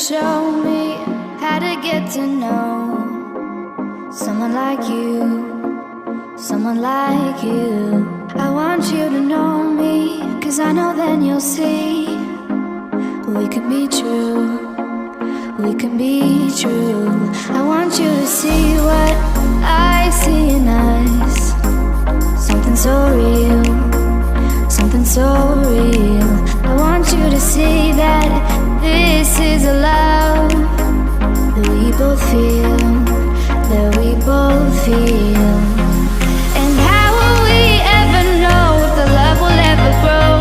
show me how to get to know someone like you, someone like you. I want you to know me, 'cause I know then you'll see we could be true, we can be true. I want you to see what I see in us, something so real, something so real. I want you to see that this is a love that we both feel, that we both feel. And how will we ever know if the love will ever grow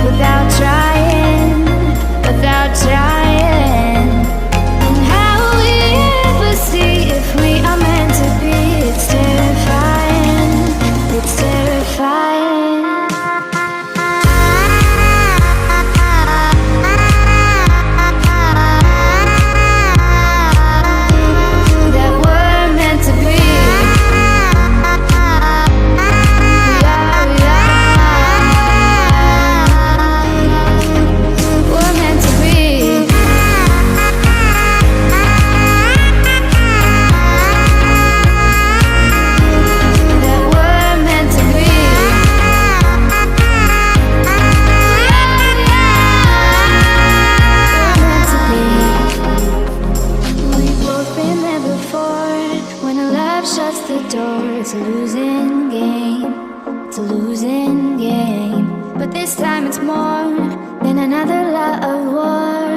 without trying, without trying? And how will we ever see if we are meant to be? It's terrifying, it's terrifying. Shuts the door, it's a losing game, it's a losing game. But this time it's more than another love war.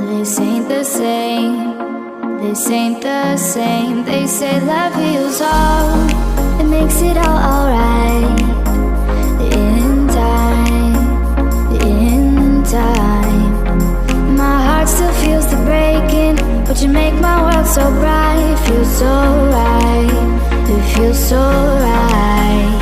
This ain't the same, this ain't the same. They say love heals all, it makes it all alright. In time, in time. My heart still feels the breaking, but you make my world so bright. It feels so right, it feels so right.